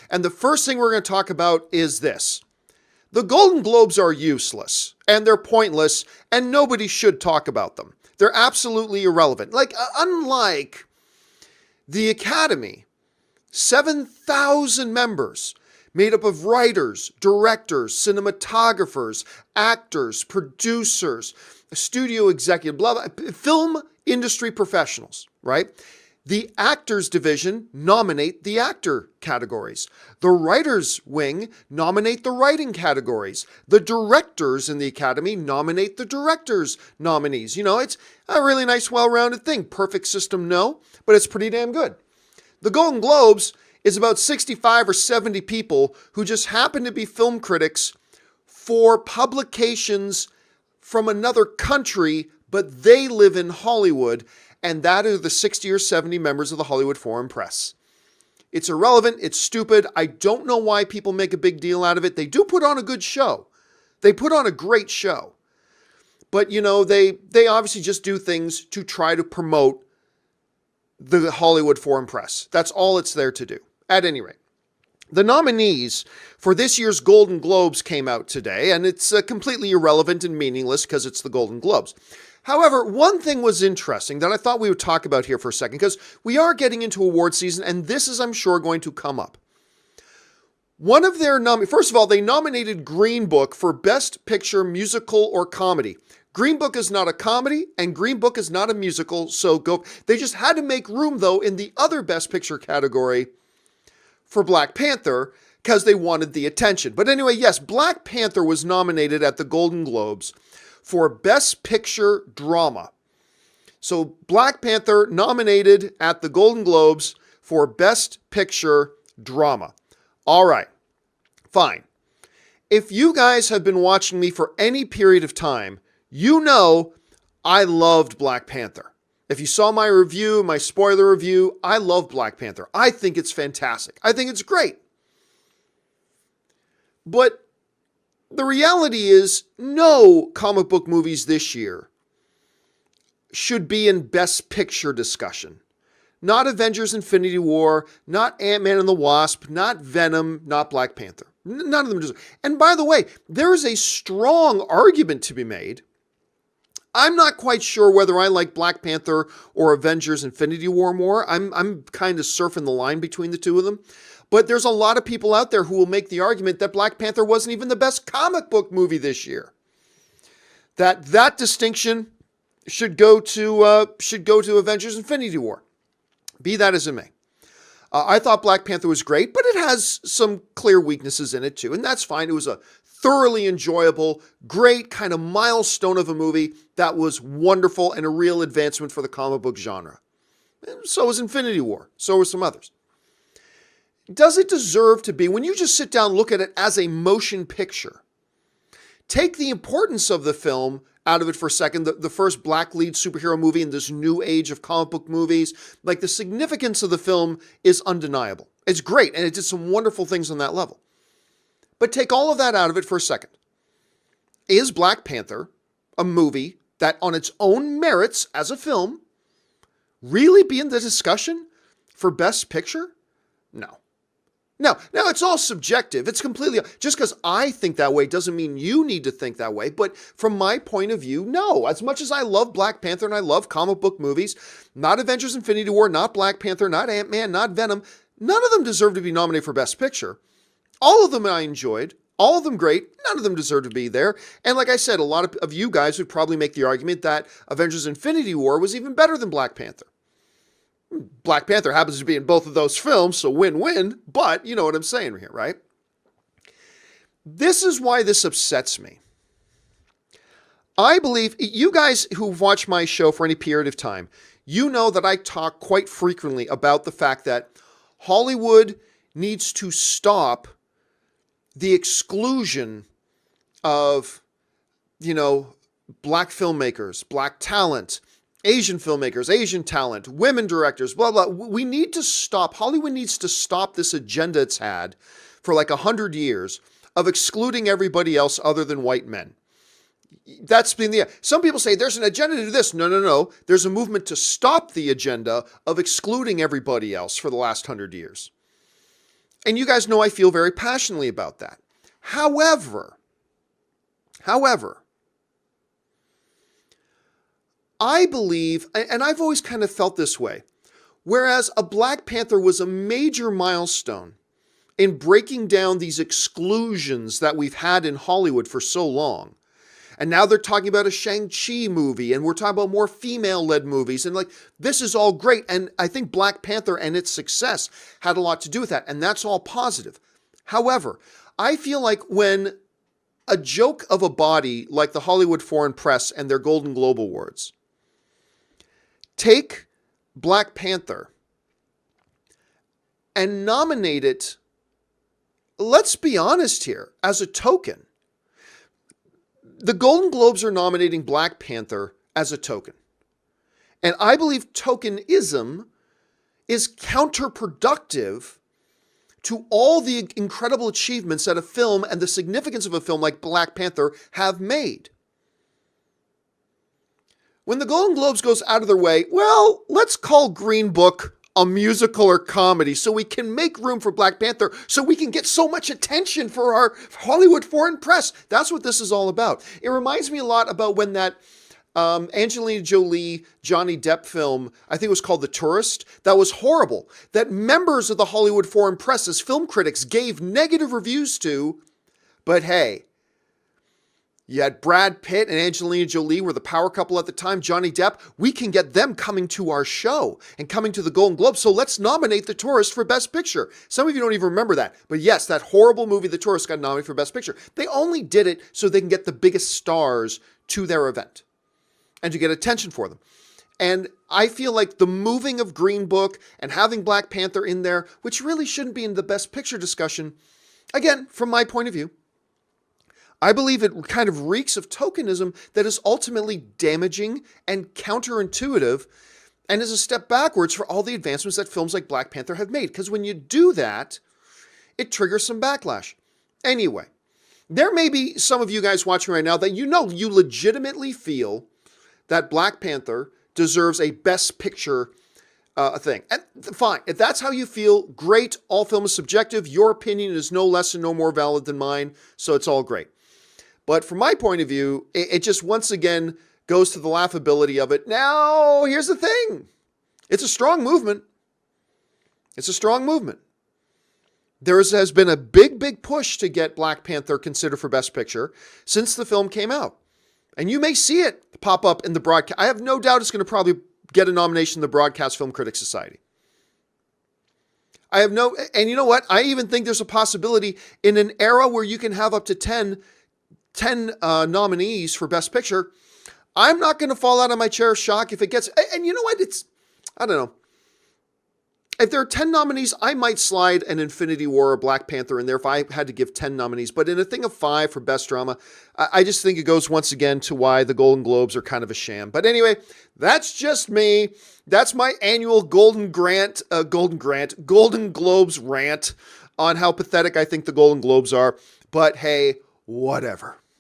And the first thing we're going to talk about is this. The Golden Globes are useless, and they're pointless, and nobody should talk about them. They're absolutely irrelevant. Unlike the Academy, 7,000 members made up of writers, directors, cinematographers, actors, producers, studio executives, blah, blah, film industry professionals, right? The actors division nominate the actor categories. The writers wing nominate the writing categories. The directors in the Academy nominate the directors nominees. It's a really nice, well-rounded thing. Perfect system, no, but it's pretty damn good. The Golden Globes is about 65 or 70 people who just happen to be film critics for publications from another country, but they live in Hollywood, and that are the 60 or 70 members of the Hollywood Foreign Press. It's irrelevant. It's stupid. I don't know why people make a big deal out of it. They do put on a good show. They put on a great show. But, they obviously just do things to try to promote the Hollywood Foreign Press. That's all it's there to do. At any rate, the nominees for this year's Golden Globes came out today, and it's completely irrelevant and meaningless because it's the Golden Globes. However, one thing was interesting that I thought we would talk about here for a second, because we are getting into award season, and this is, I'm sure, going to come up. One of their first of all, they nominated Green Book for Best Picture, Musical, or Comedy. Green Book is not a comedy, and Green Book is not a musical, so go. They just had to make room, though, in the other Best Picture category for Black Panther, because they wanted the attention. But anyway, yes, Black Panther was nominated at the Golden Globes for Best Picture Drama. So Black Panther nominated at the Golden Globes for Best Picture Drama. All right, fine. If you guys have been watching me for any period of time, you know I loved Black Panther. If you saw my review, my spoiler review, I love Black Panther. I think it's fantastic. I think it's great. But the reality is, no comic book movies this year should be in Best Picture discussion. Not Avengers Infinity War, not Ant-Man and the Wasp, not Venom, not Black Panther. None of them deserve. And by the way, there is a strong argument to be made. I'm not quite sure whether I like Black Panther or Avengers Infinity War more. I'm kind of surfing the line between the two of them. But there's a lot of people out there who will make the argument that Black Panther wasn't even the best comic book movie this year. That distinction should go to Avengers Infinity War. Be that as it may. I thought Black Panther was great, but it has some clear weaknesses in it too, and that's fine. It was a thoroughly enjoyable, great kind of milestone of a movie that was wonderful and a real advancement for the comic book genre. And so was Infinity War. So were some others. Does it deserve to be, when you just sit down and look at it as a motion picture, take the importance of the film out of it for a second, the first black lead superhero movie in this new age of comic book movies, like the significance of the film is undeniable. It's great, and it did some wonderful things on that level. But take all of that out of it for a second. Is Black Panther a movie that on its own merits as a film really be in the discussion for Best Picture? No. No, it's all subjective. It's completely, just because I think that way doesn't mean you need to think that way. But from my point of view, no. As much as I love Black Panther and I love comic book movies, not Avengers Infinity War, not Black Panther, not Ant-Man, not Venom, none of them deserve to be nominated for Best Picture. All of them I enjoyed, all of them great, none of them deserve to be there. And like I said, a lot of you guys would probably make the argument that Avengers Infinity War was even better than Black Panther. Black Panther happens to be in both of those films, so win-win, but you know what I'm saying here, right? This is why this upsets me. I believe, you guys who've watched my show for any period of time, you know that I talk quite frequently about the fact that Hollywood needs to stop the exclusion of, black filmmakers, black talent, Asian filmmakers, Asian talent, women directors, blah, blah. We need to stop. Hollywood needs to stop this agenda it's had for like 100 years of excluding everybody else other than white men. That's been some people say there's an agenda to do this. No. There's a movement to stop the agenda of excluding everybody else for the last 100 years. And you guys know I feel very passionately about that. However, I believe, and I've always kind of felt this way, whereas a Black Panther was a major milestone in breaking down these exclusions that we've had in Hollywood for so long. And now they're talking about a Shang-Chi movie, and we're talking about more female-led movies. And like, this is all great. And I think Black Panther and its success had a lot to do with that. And that's all positive. However, I feel like when a joke of a body like the Hollywood Foreign Press and their Golden Globe Awards take Black Panther and nominate it, let's be honest here, as a token. The Golden Globes are nominating Black Panther as a token. And I believe tokenism is counterproductive to all the incredible achievements that a film and the significance of a film like Black Panther have made. When the Golden Globes goes out of their way, well, let's call Green Book a musical or comedy so we can make room for Black Panther so we can get so much attention for our Hollywood Foreign Press. That's what this is all about. It reminds me a lot about when that Angelina Jolie, Johnny Depp film, I think it was called The Tourist, that was horrible, that members of the Hollywood Foreign Press as film critics gave negative reviews to, but hey, you had Brad Pitt and Angelina Jolie were the power couple at the time, Johnny Depp. We can get them coming to our show and coming to the Golden Globe. So let's nominate The Tourist for Best Picture. Some of you don't even remember that. But yes, that horrible movie, The Tourist, got nominated for Best Picture. They only did it so they can get the biggest stars to their event and to get attention for them. And I feel like the moving of Green Book and having Black Panther in there, which really shouldn't be in the Best Picture discussion, again, from my point of view, I believe it kind of reeks of tokenism that is ultimately damaging and counterintuitive and is a step backwards for all the advancements that films like Black Panther have made. Because when you do that, it triggers some backlash. Anyway, there may be some of you guys watching right now that you legitimately feel that Black Panther deserves a Best Picture thing. And fine, if that's how you feel, great. All film is subjective. Your opinion is no less and no more valid than mine, so it's all great. But from my point of view, it just once again goes to the laughability of it. Now, here's the thing. It's a strong movement. It's a strong movement. There has been a big push to get Black Panther considered for Best Picture since the film came out. And you may see it pop up in the broadcast. I have no doubt it's going to probably get a nomination in the Broadcast Film Critics Society. And you know what? I even think there's a possibility in an era where you can have up to 10 nominees for Best Picture. I'm not going to fall out of my chair of shock if it gets, and you know what? I don't know. If there are 10 nominees, I might slide an Infinity War or Black Panther in there if I had to give 10 nominees. But in a thing of 5 for Best Drama, I just think it goes once again to why the Golden Globes are kind of a sham. But anyway, that's just me. That's my annual Golden Globes rant on how pathetic I think the Golden Globes are. But hey, whatever.